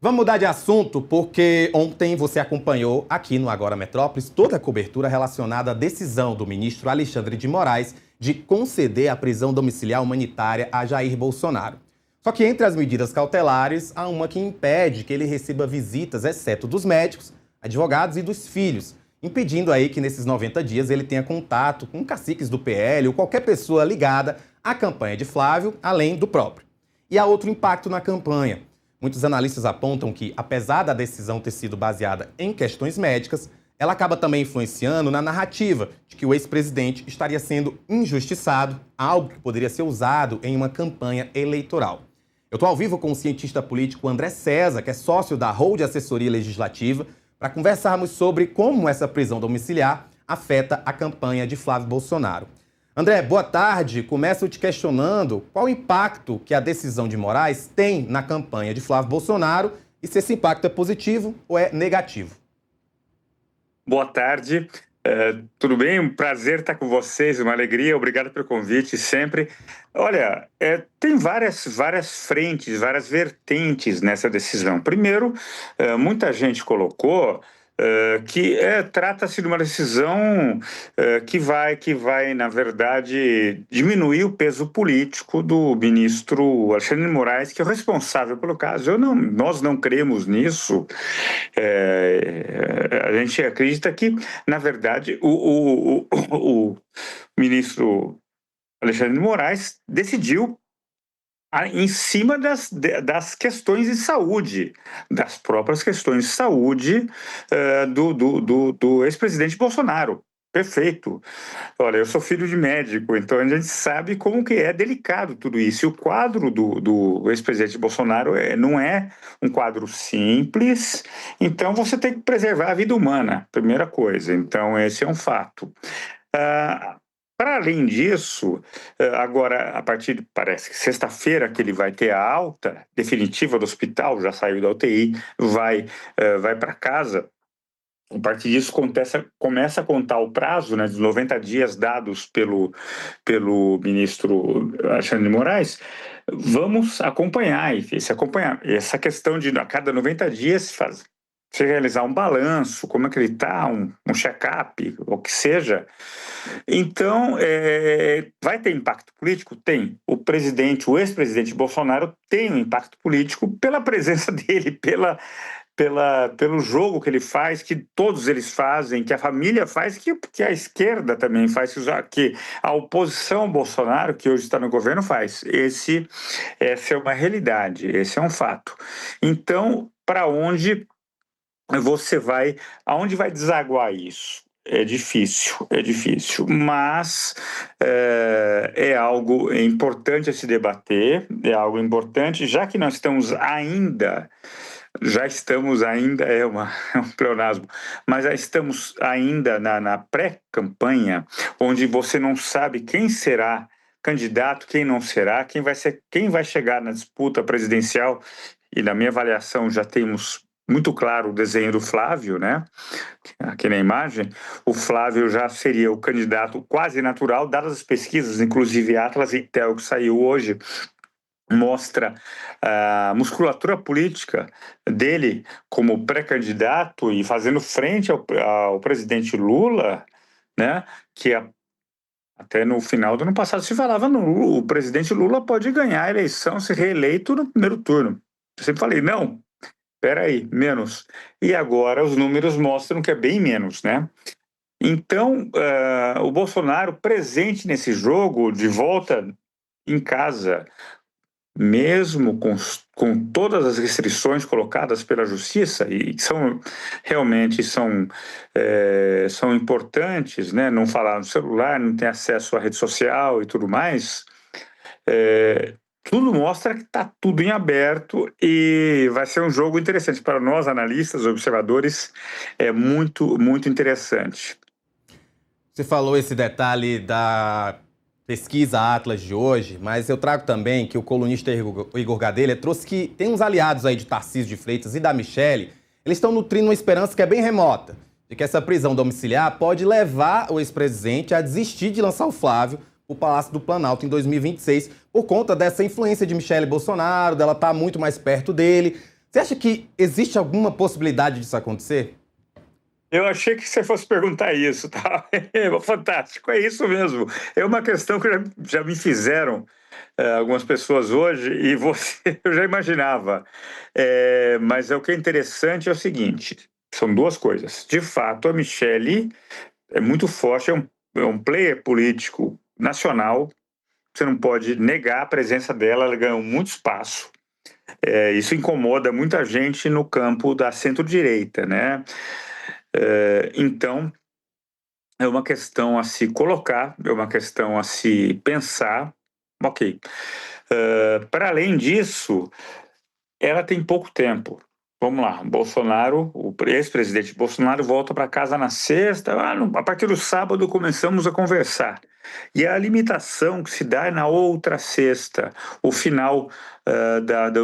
Vamos mudar de assunto porque ontem você acompanhou aqui no Agora Metrópolis toda a cobertura relacionada à decisão do ministro Alexandre de Moraes de conceder a prisão domiciliar humanitária a Jair Bolsonaro. Só que entre as medidas cautelares, há uma que impede que ele receba visitas, exceto dos médicos, advogados e dos filhos, impedindo aí que nesses 90 dias ele tenha contato com caciques do PL ou qualquer pessoa ligada à campanha de Flávio, além do próprio. E há outro impacto na campanha. Muitos analistas apontam que, apesar da decisão ter sido baseada em questões médicas, ela acaba também influenciando na narrativa de que o ex-presidente estaria sendo injustiçado, algo que poderia ser usado em uma campanha eleitoral. Eu estou ao vivo com o cientista político André César, que é sócio da Hold Assessoria Legislativa, para conversarmos sobre como essa prisão domiciliar afeta a campanha de Flávio Bolsonaro. André, boa tarde. Começo te questionando qual o impacto que a decisão de Moraes tem na campanha de Flávio Bolsonaro e se esse impacto é positivo ou é negativo. Boa tarde. Tudo bem? Um prazer estar com vocês, uma alegria. Obrigado pelo convite sempre. Olha, tem várias frentes, várias vertentes nessa decisão. Primeiro, muita gente colocou que trata-se de uma decisão que vai, na verdade, diminuir o peso político do ministro Alexandre de Moraes, que é o responsável pelo caso. Nós não cremos nisso. A gente acredita que, na verdade, o ministro Alexandre de Moraes decidiu em cima das questões de saúde, das próprias questões de saúde do ex-presidente Bolsonaro. Perfeito. Olha, eu sou filho de médico, então a gente sabe como que é delicado tudo isso. E o quadro do ex-presidente Bolsonaro não é um quadro simples, então você tem que preservar a vida humana, primeira coisa. Então esse é um fato. Para além disso, agora, a partir de, parece que sexta-feira, que ele vai ter a alta definitiva do hospital, já saiu da UTI, vai para casa. A partir disso, começa a contar o prazo, né, de 90 dias dados pelo ministro Alexandre de Moraes. Vamos acompanhar essa questão de, a cada 90 dias, se realizar um balanço, como é que ele está, um check-up, o que seja. Então, vai ter impacto político? Tem. O ex-presidente Bolsonaro tem um impacto político pela presença dele, pelo jogo que ele faz, que todos eles fazem, que a família faz, que a esquerda também faz, que a oposição ao Bolsonaro, que hoje está no governo, faz. Essa é uma realidade, esse é um fato. Então, para onde você vai, aonde vai desaguar isso? É difícil, mas é algo importante a se debater, é algo importante, já que nós já estamos ainda, é um pleonasmo, mas já estamos ainda na pré-campanha, onde você não sabe quem será candidato, quem não será, quem vai chegar na disputa presidencial, e na minha avaliação já temos muito claro o desenho do Flávio, né? Aqui na imagem, o Flávio já seria o candidato quase natural, dadas as pesquisas, inclusive Atlas e Intel, que saiu hoje, mostra a musculatura política dele como pré-candidato e fazendo frente ao presidente Lula, né? Que até no final do ano passado se falava o presidente Lula pode ganhar a eleição, ser reeleito no primeiro turno. Eu sempre falei, não, peraí, menos. E agora os números mostram que é bem menos, né? Então, o Bolsonaro presente nesse jogo, de volta em casa, mesmo com todas as restrições colocadas pela justiça, e que realmente são importantes, né? Não falar no celular, não ter acesso à rede social e tudo mais, tudo mostra que está tudo em aberto e vai ser um jogo interessante para nós, analistas, observadores, é muito, muito interessante. Você falou esse detalhe da pesquisa Atlas de hoje, mas eu trago também que o colunista Igor Gadelha trouxe que tem uns aliados aí de Tarcísio de Freitas e da Michelle, eles estão nutrindo uma esperança que é bem remota, de que essa prisão domiciliar pode levar o ex-presidente a desistir de lançar o Flávio o Palácio do Planalto em 2026, por conta dessa influência de Michelle Bolsonaro, dela estar muito mais perto dele. Você acha que existe alguma possibilidade disso acontecer? Eu achei que você fosse perguntar isso, tá? Fantástico, é isso mesmo. É uma questão que já me fizeram algumas pessoas hoje e você eu já imaginava. Mas o que é interessante é o seguinte: são duas coisas. De fato, a Michelle é muito forte, é um player político nacional. Você não pode negar a presença dela, ela ganhou muito espaço. Isso incomoda muita gente no campo da centro-direita, né? Então, é uma questão a se colocar, é uma questão a se pensar. Ok. Para além disso, ela tem pouco tempo. Vamos lá, Bolsonaro, o ex-presidente Bolsonaro volta para casa na sexta, a partir do sábado começamos a conversar. E a limitação que se dá é na outra sexta, o final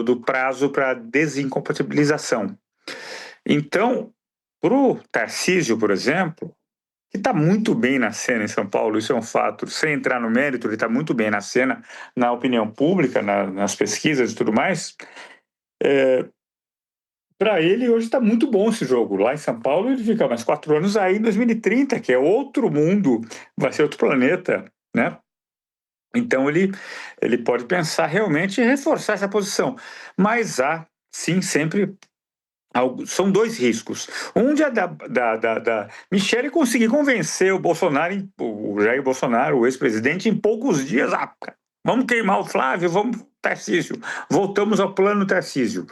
do prazo para desincompatibilização. Então, para o Tarcísio, por exemplo, que está muito bem na cena em São Paulo, isso é um fato, sem entrar no mérito, ele está muito bem na cena, na opinião pública, nas pesquisas e tudo mais. Para ele, hoje está muito bom esse jogo. Lá em São Paulo, ele fica mais 4 anos, aí em 2030, que é outro mundo, vai ser outro planeta, né? Então, ele pode pensar realmente em reforçar essa posição. Mas há, sim, sempre. São dois riscos. Um de da Michele conseguir convencer o Bolsonaro, o Jair Bolsonaro, o ex-presidente, em poucos dias. Vamos queimar o Flávio, vamos Tarcísio. Voltamos ao plano Tarcísio.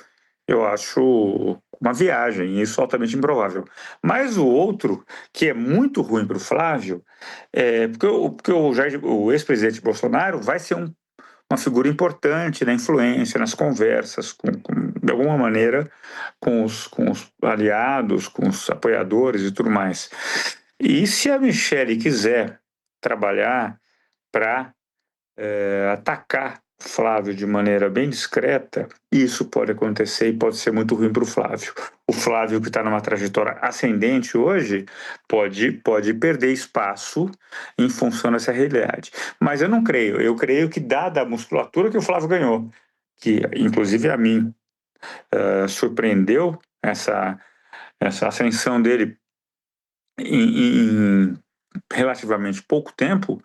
Eu acho uma viagem, isso altamente improvável. Mas o outro, que é muito ruim para o Flávio, porque o ex-presidente Bolsonaro vai ser uma figura importante na influência, nas conversas, de alguma maneira, com os aliados, com os apoiadores e tudo mais. E se a Michelle quiser trabalhar para atacar Flávio de maneira bem discreta, isso pode acontecer e pode ser muito ruim para o Flávio. O Flávio, que está numa trajetória ascendente hoje, pode perder espaço em função dessa realidade. Mas eu não creio. Eu creio que, dada a musculatura que o Flávio ganhou, que inclusive a mim surpreendeu essa ascensão dele em relativamente pouco tempo,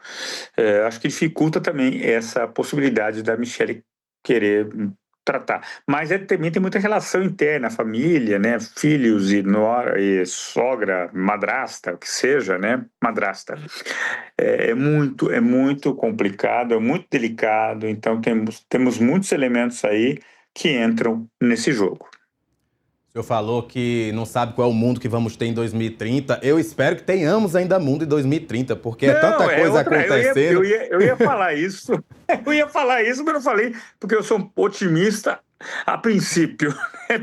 acho que dificulta também essa possibilidade da Michelle querer tratar. Mas também tem muita relação interna, família, né? Filhos e nora e sogra, madrasta, o que seja, né? Madrasta. É muito complicado, é muito delicado, então temos muitos elementos aí que entram nesse jogo. O senhor falou que não sabe qual é o mundo que vamos ter em 2030. Eu espero que tenhamos ainda mundo em 2030, porque é Não, tanta coisa outra. acontecendo. Eu ia falar isso. Eu ia falar isso, mas não falei, porque eu sou um otimista a princípio.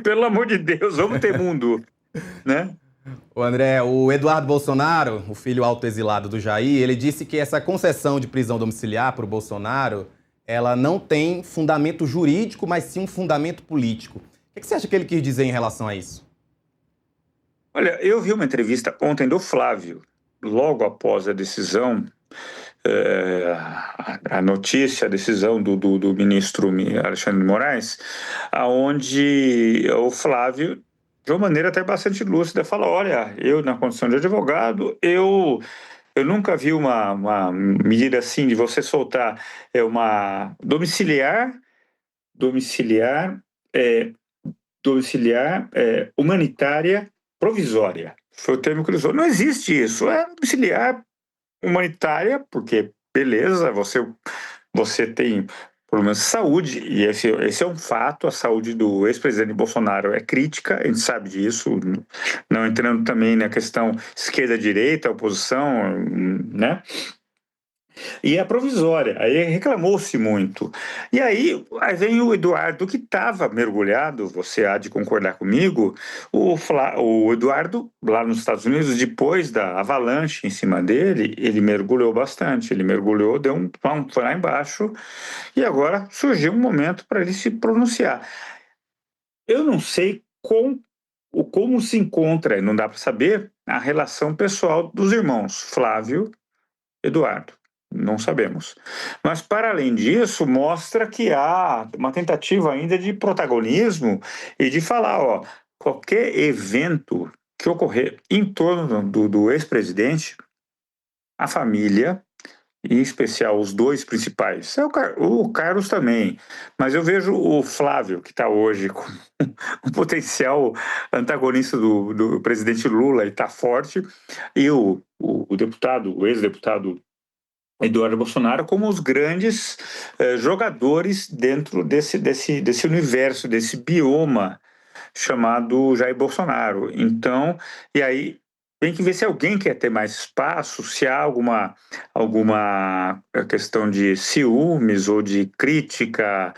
Pelo amor de Deus, vamos ter mundo, né? O André, o Eduardo Bolsonaro, o filho autoexilado do Jair, ele disse que essa concessão de prisão domiciliar para o Bolsonaro, ela não tem fundamento jurídico, mas sim um fundamento político. O que você acha que ele quis dizer em relação a isso? Olha, eu vi uma entrevista ontem do Flávio, logo após a decisão, a notícia, a decisão do ministro Alexandre de Moraes, aonde o Flávio, de uma maneira até bastante lúcida, fala: olha, eu na condição de advogado, eu nunca vi uma medida assim de você soltar uma domiciliar, é, humanitária provisória. Foi o termo que ele usou. Não existe isso. É domiciliar humanitária, porque, beleza, você tem problemas de saúde, e esse é um fato. A saúde do ex-presidente Bolsonaro é crítica, a gente sabe disso, não entrando também na questão esquerda-direita, oposição, né? E é provisória, aí reclamou-se muito. E aí vem o Eduardo, que estava mergulhado, você há de concordar comigo, o Eduardo, lá nos Estados Unidos, depois da avalanche em cima dele, ele mergulhou bastante, ele mergulhou, foi lá embaixo, e agora surgiu um momento para ele se pronunciar. Eu não sei como se encontra, não dá para saber, a relação pessoal dos irmãos, Flávio e Eduardo. Não sabemos. Mas, para além disso, mostra que há uma tentativa ainda de protagonismo e de falar, ó, qualquer evento que ocorrer em torno do ex-presidente, a família, em especial os dois principais, o Carlos também, mas eu vejo o Flávio, que está hoje com um potencial antagonista do presidente Lula e está forte, e o deputado, o ex-deputado Eduardo Bolsonaro como os grandes jogadores dentro desse universo, desse bioma chamado Jair Bolsonaro. Então, e aí tem que ver se alguém quer ter mais espaço, se há alguma questão de ciúmes ou de crítica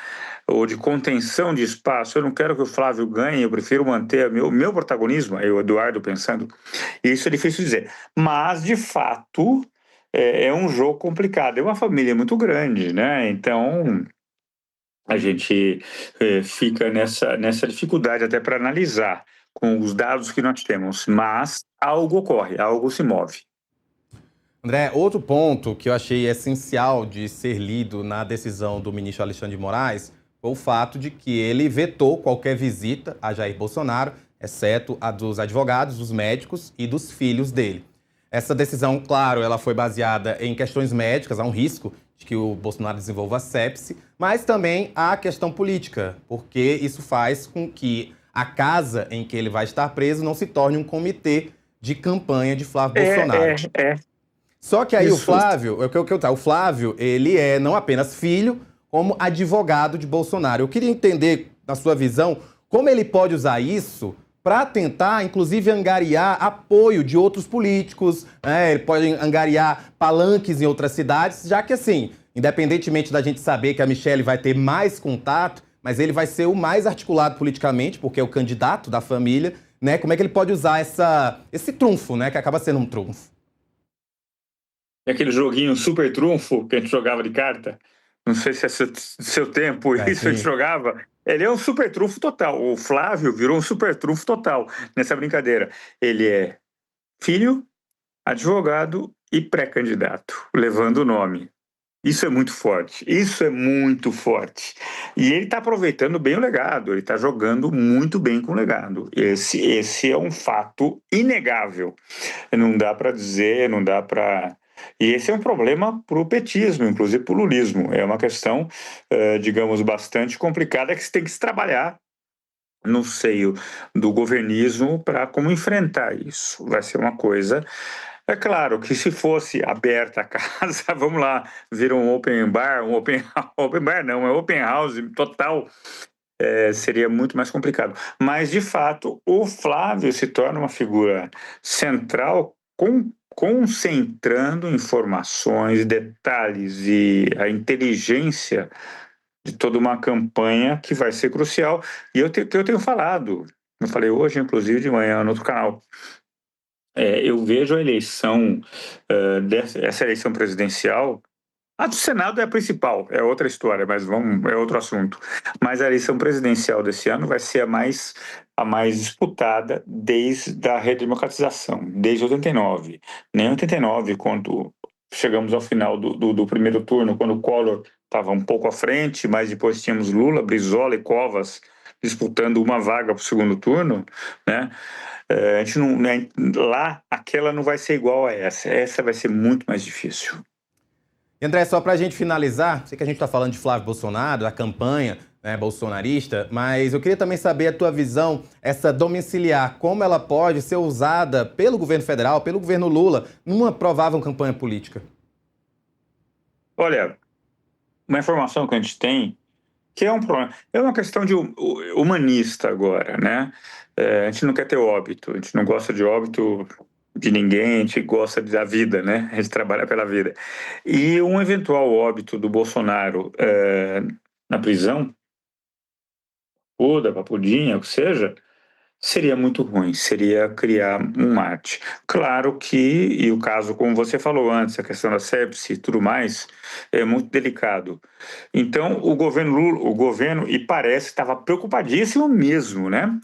ou de contenção de espaço. Eu não quero que o Flávio ganhe, eu prefiro manter meu protagonismo, aí o Eduardo pensando. Isso é difícil dizer. Mas, de fato, é um jogo complicado. É uma família muito grande, né? Então, a gente fica nessa dificuldade até para analisar com os dados que nós temos, mas algo ocorre, algo se move. André, outro ponto que eu achei essencial de ser lido na decisão do ministro Alexandre de Moraes foi o fato de que ele vetou qualquer visita a Jair Bolsonaro, exceto a dos advogados, dos médicos e dos filhos dele. Essa decisão, claro, ela foi baseada em questões médicas, há um risco de que o Bolsonaro desenvolva sepse, mas também há a questão política, porque isso faz com que a casa em que ele vai estar preso não se torne um comitê de campanha de Flávio Bolsonaro. É. Só que aí o Isso. Flávio, o Flávio, ele é não apenas filho, como advogado de Bolsonaro. Eu queria entender, na sua visão, como ele pode usar isso para tentar, inclusive, angariar apoio de outros políticos, né? Ele pode angariar palanques em outras cidades, já que, assim, independentemente da gente saber que a Michelle vai ter mais contato, mas ele vai ser o mais articulado politicamente, porque é o candidato da família, né? Como é que ele pode usar esse trunfo, né? Que acaba sendo um trunfo. É aquele joguinho super trunfo que a gente jogava de carta. Não sei se é seu tempo isso a gente Sim. jogava. Ele é um super trunfo total. O Flávio virou um super trunfo total nessa brincadeira. Ele é filho, advogado e pré-candidato, levando o nome. Isso é muito forte, isso é muito forte. E ele está aproveitando bem o legado, ele está jogando muito bem com o legado. Esse é um fato inegável. Não dá para dizer, não dá para. E esse é um problema para o petismo, inclusive para o lulismo. É uma questão, digamos, bastante complicada que tem que se trabalhar no seio do governismo para como enfrentar isso. Vai ser uma coisa. É claro que se fosse aberta a casa, vamos lá, vira um open bar, open bar não, é open house total, seria muito mais complicado. Mas, de fato, o Flávio se torna uma figura central, concentrando informações, detalhes e a inteligência de toda uma campanha que vai ser crucial. E que eu tenho falado, eu falei hoje, inclusive, de manhã, no outro canal, eu vejo a eleição, essa eleição presidencial. A do Senado é a principal, é outra história, mas é outro assunto. Mas a eleição presidencial desse ano vai ser a mais disputada desde a redemocratização, desde 89. Nem 89, quando chegamos ao final do primeiro turno, quando o Collor estava um pouco à frente, mas depois tínhamos Lula, Brizola e Covas disputando uma vaga para o segundo turno, né? A gente não, né, lá, aquela não vai ser igual a essa vai ser muito mais difícil. E André, só pra gente finalizar, sei que a gente tá falando de Flávio Bolsonaro, da campanha, né, bolsonarista, mas eu queria também saber a tua visão, essa domiciliar, como ela pode ser usada pelo governo federal, pelo governo Lula, numa provável campanha política. Olha, uma informação que a gente tem, que é um problema, é uma questão de humanista agora, né? A gente não quer ter óbito, a gente não gosta de óbito de ninguém, a gente gosta da vida, né? A gente trabalha pela vida. E um eventual óbito do Bolsonaro na prisão, ou da Papudinha, o que seja, seria muito ruim, seria criar um mate. Claro que, e o caso, como você falou antes, a questão da sepse e tudo mais, é muito delicado. Então, o governo Lula, e parece, estava preocupadíssimo mesmo, né?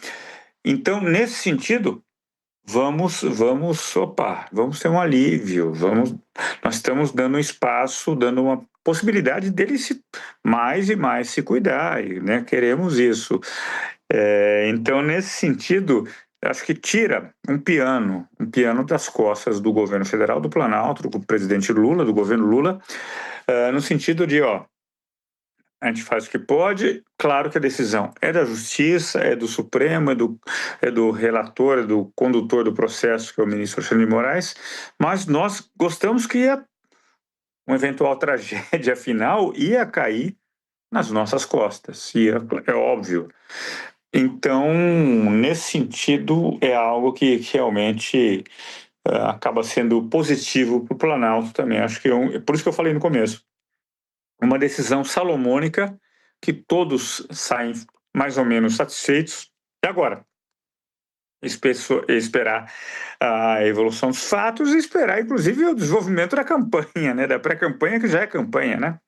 Então, nesse sentido, vamos ter um alívio, nós estamos dando um espaço, dando uma possibilidade dele mais e mais se cuidar, né? Queremos isso. Então, nesse sentido, acho que tira um piano das costas do governo federal, do Planalto, do presidente Lula, do governo Lula, no sentido de, a gente faz o que pode, claro que a decisão é da Justiça, é do Supremo, é do relator, é do condutor do processo, que é o ministro Alexandre de Moraes, mas nós gostamos que uma eventual tragédia final ia cair nas nossas costas, é óbvio. Então, nesse sentido, é algo que realmente acaba sendo positivo para o Planalto também. Acho que por isso que eu falei no começo, uma decisão salomônica que todos saem mais ou menos satisfeitos. E agora? Esperar a evolução dos fatos e esperar, inclusive, o desenvolvimento da campanha, né? Da pré-campanha, que já é campanha, né?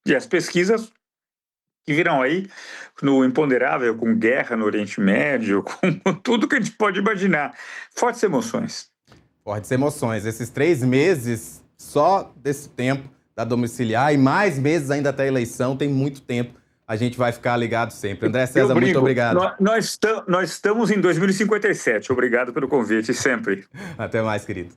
E as pesquisas que virão aí no imponderável, com guerra no Oriente Médio, com tudo que a gente pode imaginar. Fortes emoções. Fortes emoções. Esses 3 meses, só desse tempo da domiciliar, e mais meses ainda até a eleição, tem muito tempo. A gente vai ficar ligado sempre. André César, muito obrigado. Nós estamos em 2057. Obrigado pelo convite, sempre. Até mais, querido.